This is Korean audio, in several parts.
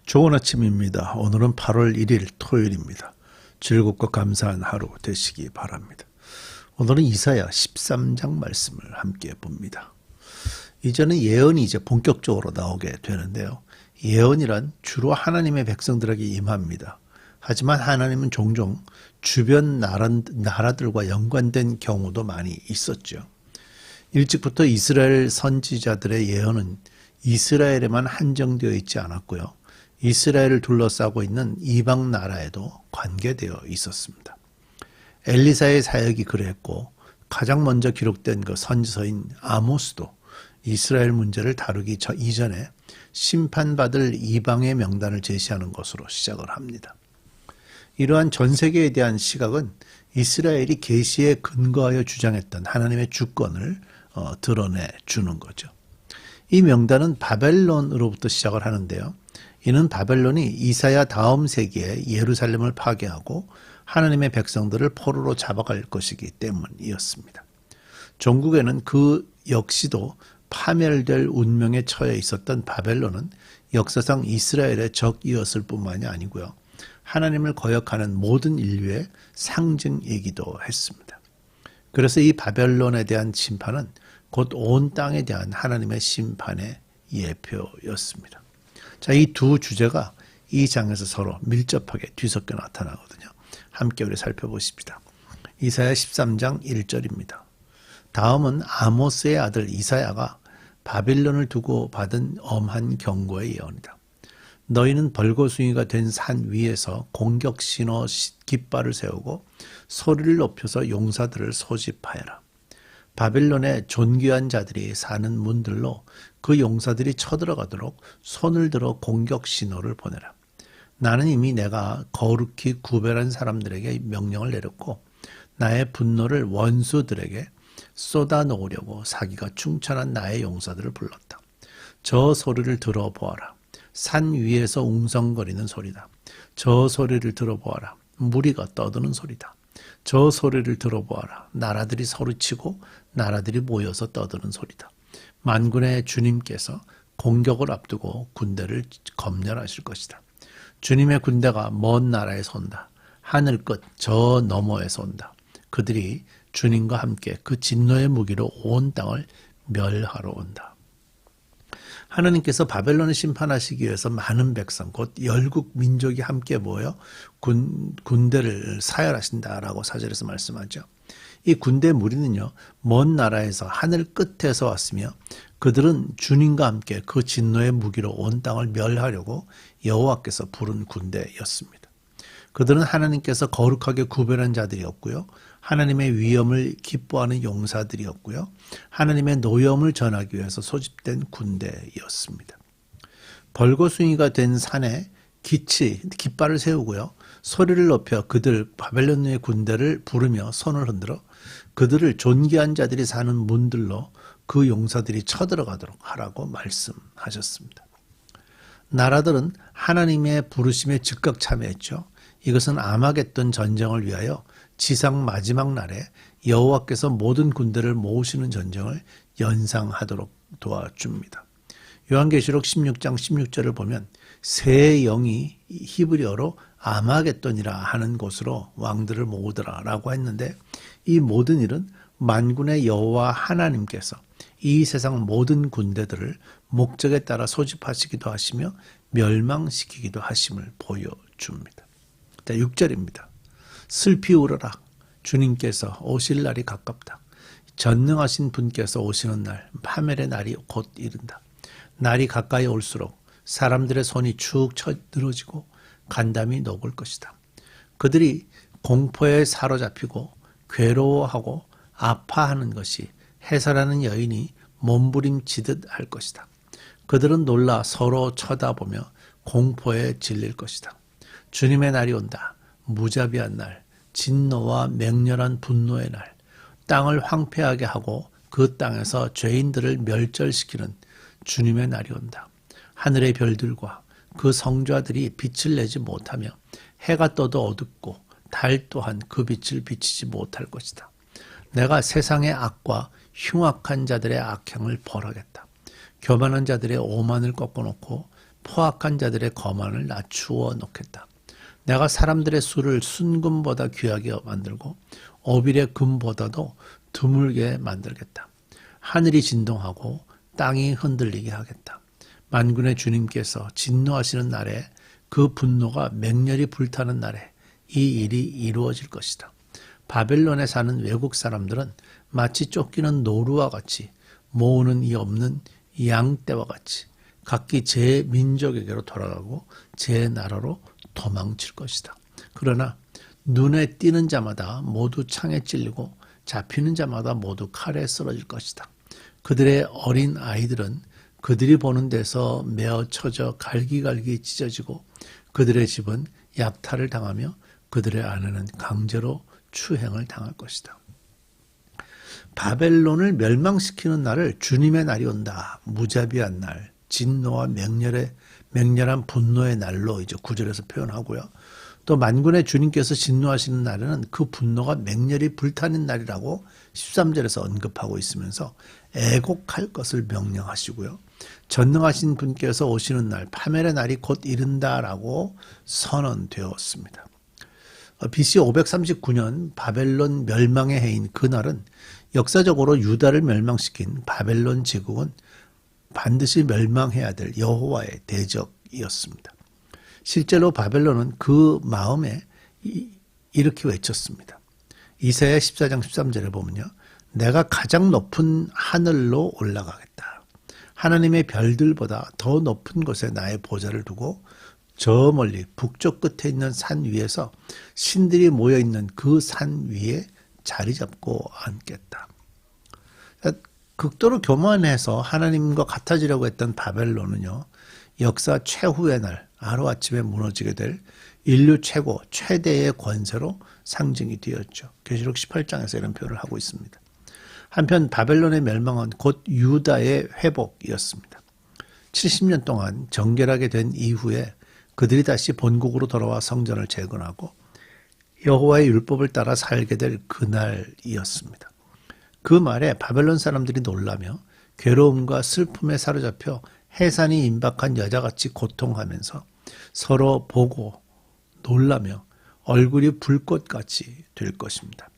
좋은 아침입니다. 오늘은 8월 1일 토요일입니다. 즐겁고 감사한 하루 되시기 바랍니다. 오늘은 이사야 13장 말씀을 함께 봅니다. 이제는 예언이 본격적으로 나오게 되는데요. 예언이란 주로 하나님의 백성들에게 임합니다. 하지만 하나님은 종종 주변 나라들과 연관된 경우도 많이 있었죠. 일찍부터 이스라엘 선지자들의 예언은 이스라엘에만 한정되어 있지 않았고요. 이스라엘을 둘러싸고 있는 이방 나라에도 관계되어 있었습니다. 엘리사의 사역이 그랬고 가장 먼저 기록된 그 선지서인 아모스도 이스라엘 문제를 다루기 이전에 심판받을 이방의 명단을 제시하는 것으로 시작을 합니다. 이러한 전 세계에 대한 시각은 이스라엘이 계시에 근거하여 주장했던 하나님의 주권을 드러내 주는 거죠. 이 명단은 바벨론으로부터 시작을 하는데요. 이는 바벨론이 이사야 다음 세기에 예루살렘을 파괴하고 하나님의 백성들을 포로로 잡아갈 것이기 때문이었습니다. 종국에는 그 역시도 파멸될 운명에 처해 있었던 바벨론은 역사상 이스라엘의 적이었을 뿐만이 아니고요. 하나님을 거역하는 모든 인류의 상징이기도 했습니다. 그래서 이 바벨론에 대한 심판은 곧 온 땅에 대한 하나님의 심판의 예표였습니다. 자, 이 두 주제가 이 장에서 서로 밀접하게 뒤섞여 나타나거든요. 함께 우리 살펴보십시다. 이사야 13장 1절입니다. 다음은 아모스의 아들 이사야가 바빌론을 두고 받은 엄한 경고의 예언이다. 너희는 벌거숭이가 된 산 위에서 공격 신호 깃발을 세우고 소리를 높여서 용사들을 소집하여라. 바빌론의 존귀한 자들이 사는 문들로 그 용사들이 쳐들어가도록 손을 들어 공격 신호를 보내라. 나는 이미 내가 거룩히 구별한 사람들에게 명령을 내렸고 나의 분노를 원수들에게 쏟아놓으려고 사기가 충천한 나의 용사들을 불렀다. 저 소리를 들어보아라. 산 위에서 웅성거리는 소리다. 저 소리를 들어보아라. 무리가 떠드는 소리다. 저 소리를 들어보아라. 나라들이 소리치고 나라들이 모여서 떠드는 소리다. 만군의 주님께서 공격을 앞두고 군대를 검열하실 것이다. 주님의 군대가 먼 나라에서 온다. 하늘 끝 저 너머에서 온다. 그들이 주님과 함께 그 진노의 무기로 온 땅을 멸하러 온다. 하나님께서 바벨론을 심판하시기 위해서 많은 백성, 곧 열국 민족이 함께 모여 군대를 사열하신다라고 사절에서 말씀하죠. 이 군대 무리는요, 먼 나라에서 하늘 끝에서 왔으며 그들은 주님과 함께 그 진노의 무기로 온 땅을 멸하려고 여호와께서 부른 군대였습니다. 그들은 하나님께서 거룩하게 구별한 자들이었고요. 하나님의 위엄을 기뻐하는 용사들이었고요. 하나님의 노염을 전하기 위해서 소집된 군대였습니다. 벌거숭이가 된 산에 깃발을 세우고요. 소리를 높여 그들 바벨론의 군대를 부르며 손을 흔들어 그들을 존귀한 자들이 사는 문들로 그 용사들이 쳐들어가도록 하라고 말씀하셨습니다. 나라들은 하나님의 부르심에 즉각 참여했죠. 이것은 아마겟돈 전쟁을 위하여 지상 마지막 날에 여호와께서 모든 군대를 모으시는 전쟁을 연상하도록 도와줍니다. 요한계시록 16장 16절을 보면 새 영이 히브리어로 아마겟돈이라 하는 곳으로 왕들을 모으더라 라고 했는데 이 모든 일은 만군의 여호와 하나님께서 이 세상 모든 군대들을 목적에 따라 소집하시기도 하시며 멸망시키기도 하심을 보여줍니다. 자, 6절입니다. 슬피 울어라. 주님께서 오실 날이 가깝다. 전능하신 분께서 오시는 날, 파멸의 날이 곧 이른다. 날이 가까이 올수록 사람들의 손이 축 늘어지고 간담이 녹을 것이다. 그들이 공포에 사로잡히고 괴로워하고 아파하는 것이 해설하는 여인이 몸부림치듯 할 것이다. 그들은 놀라 서로 쳐다보며 공포에 질릴 것이다. 주님의 날이 온다. 무자비한 날, 진노와 맹렬한 분노의 날, 땅을 황폐하게 하고 그 땅에서 죄인들을 멸절시키는 주님의 날이 온다. 하늘의 별들과 그 성자들이 빛을 내지 못하며 해가 떠도 어둡고 달 또한 그 빛을 비치지 못할 것이다. 내가 세상의 악과 흉악한 자들의 악행을 벌하겠다. 교만한 자들의 오만을 꺾어놓고 포악한 자들의 거만을 낮추어 놓겠다. 내가 사람들의 수를 순금보다 귀하게 만들고 오빌의 금보다도 드물게 만들겠다. 하늘이 진동하고 땅이 흔들리게 하겠다. 만군의 주님께서 진노하시는 날에 그 분노가 맹렬히 불타는 날에 이 일이 이루어질 것이다. 바벨론에 사는 외국 사람들은 마치 쫓기는 노루와 같이 모으는 이 없는 양떼와 같이 각기 제 민족에게로 돌아가고 제 나라로 도망칠 것이다. 그러나 눈에 띄는 자마다 모두 창에 찔리고 잡히는 자마다 모두 칼에 쓰러질 것이다. 그들의 어린 아이들은 그들이 보는 데서 메어 쳐져 갈기갈기 찢어지고 그들의 집은 약탈을 당하며 그들의 아내는 강제로 추행을 당할 것이다. 바벨론을 멸망시키는 날을 주님의 날이 온다. 무자비한 날, 진노와 맹렬한 분노의 날로 이제 9절에서 표현하고요. 또 만군의 주님께서 진노하시는 날에는 그 분노가 맹렬히 불타는 날이라고 13절에서 언급하고 있으면서 애곡할 것을 명령하시고요. 전능하신 분께서 오시는 날, 파멸의 날이 곧 이른다라고 선언되었습니다. BC 539년 바벨론 멸망의 해인 그날은 역사적으로 유다를 멸망시킨 바벨론 제국은 반드시 멸망해야 될 여호와의 대적이었습니다. 실제로 바벨론은 그 마음에 이렇게 외쳤습니다. 이사야 14장 13절에 보면요. 내가 가장 높은 하늘로 올라가겠다. 하나님의 별들보다 더 높은 곳에 나의 보좌를 두고 저 멀리 북쪽 끝에 있는 산 위에서 신들이 모여있는 그 산 위에 자리 잡고 앉겠다. 극도로 교만해서 하나님과 같아지려고 했던 바벨론은요. 역사 최후의 날 하루아침에 무너지게 될 인류 최고 최대의 권세로 상징이 되었죠. 계시록 18장에서 이런 표현을 하고 있습니다. 한편 바벨론의 멸망은 곧 유다의 회복이었습니다. 70년 동안 정결하게 된 이후에 그들이 다시 본국으로 돌아와 성전을 재건하고 여호와의 율법을 따라 살게 될 그날이었습니다. 그 말에 바벨론 사람들이 놀라며 괴로움과 슬픔에 사로잡혀 해산이 임박한 여자같이 고통하면서 서로 보고 놀라며 얼굴이 불꽃같이 될 것입니다.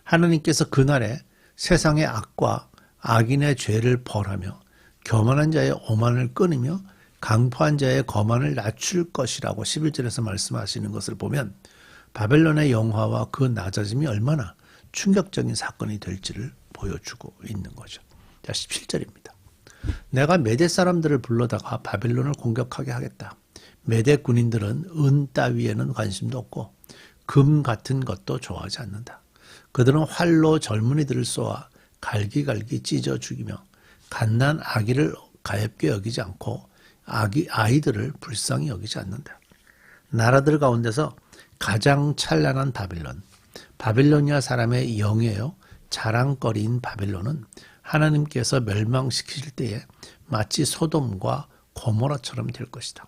하나님께서 그날에 세상의 악과 악인의 죄를 벌하며 교만한 자의 오만을 끊으며 강포한 자의 거만을 낮출 것이라고 11절에서 말씀하시는 것을 보면 바벨론의 영화와 그 낮아짐이 얼마나 충격적인 사건이 될지를 보여주고 있는 거죠. 자, 17절입니다. 내가 메대 사람들을 불러다가 바벨론을 공격하게 하겠다. 메대 군인들은 은 따위에는 관심도 없고 금 같은 것도 좋아하지 않는다. 그들은 활로 젊은이들을 쏘아 갈기갈기 찢어 죽이며 갓난 아기를 가엾게 여기지 않고 아이들을 불쌍히 여기지 않는다. 나라들 가운데서 가장 찬란한 바빌로니아 사람의 영예요 자랑거리인 바빌론은 하나님께서 멸망시키실 때에 마치 소돔과 고모라처럼 될 것이다.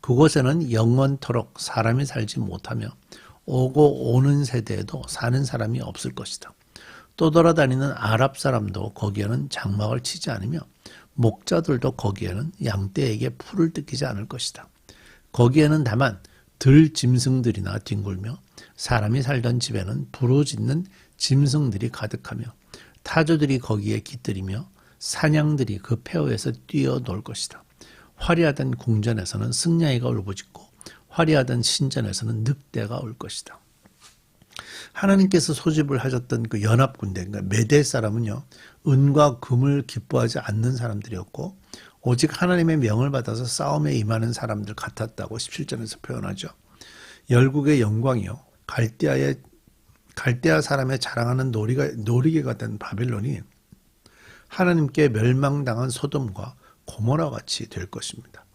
그곳에는 영원토록 사람이 살지 못하며 오고 오는 세대에도 사는 사람이 없을 것이다. 떠돌아다니는 아랍 사람도 거기에는 장막을 치지 않으며 목자들도 거기에는 양떼에게 풀을 뜯기지 않을 것이다. 거기에는 다만 들 짐승들이나 뒹굴며 사람이 살던 집에는 부르짖는 짐승들이 가득하며 타조들이 거기에 깃들이며 사냥들이 그 폐허에서 뛰어놀 것이다. 화려하던 궁전에서는 승냥이가 울부짖고 화려하던 신전에서는 늑대가 올 것이다. 하나님께서 소집을 하셨던 그 연합군대, 그러니까 메대 사람은요, 은과 금을 기뻐하지 않는 사람들이었고, 오직 하나님의 명을 받아서 싸움에 임하는 사람들 같았다고 17절에서 표현하죠. 열국의 영광이요, 갈대아 사람의 자랑하는 놀이개가 된 바빌론이 하나님께 멸망당한 소돔과 고모라 같이 될 것입니다.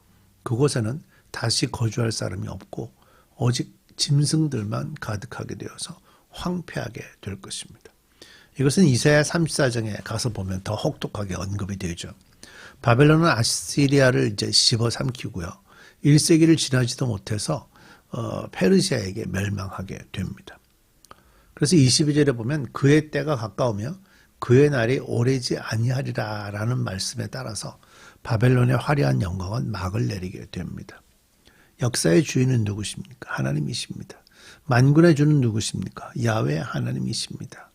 그곳에는 다시 거주할 사람이 없고 오직 짐승들만 가득하게 되어서 황폐하게 될 것입니다. 이것은 이사야 34장에 가서 보면 더 혹독하게 언급이 되죠. 바벨론은 아시리아를 이제 집어삼키고요. 1세기를 지나지도 못해서 페르시아에게 멸망하게 됩니다. 그래서 22절에 보면 그의 때가 가까우며 그의 날이 오래지 아니하리라 라는 말씀에 따라서 바벨론의 화려한 영광은 막을 내리게 됩니다. 역사의 주인은 누구십니까? 하나님이십니다. 만군의 주는 누구십니까? 야훼 하나님이십니다.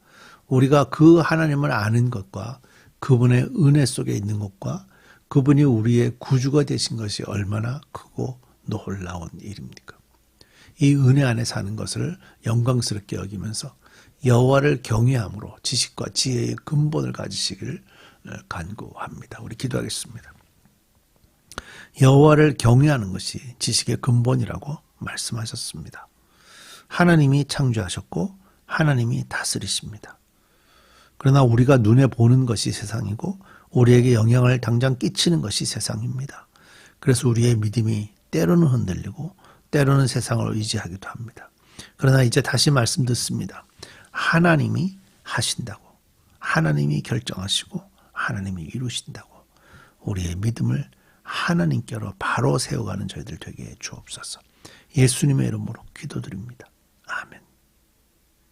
우리가 그 하나님을 아는 것과 그분의 은혜 속에 있는 것과 그분이 우리의 구주가 되신 것이 얼마나 크고 놀라운 일입니까? 이 은혜 안에 사는 것을 영광스럽게 여기면서 여호와를 경외함으로 지식과 지혜의 근본을 가지시기를 간구합니다. 우리 기도하겠습니다. 여호와를 경외하는 것이 지식의 근본이라고 말씀하셨습니다. 하나님이 창조하셨고 하나님이 다스리십니다. 그러나 우리가 눈에 보는 것이 세상이고 우리에게 영향을 당장 끼치는 것이 세상입니다. 그래서 우리의 믿음이 때로는 흔들리고 때로는 세상을 의지하기도 합니다. 그러나 이제 다시 말씀 듣습니다. 하나님이 하신다고, 하나님이 결정하시고 하나님이 이루신다고 우리의 믿음을 하나님께로 바로 세워가는 저희들 되게 해 주옵소서. 예수님의 이름으로 기도드립니다.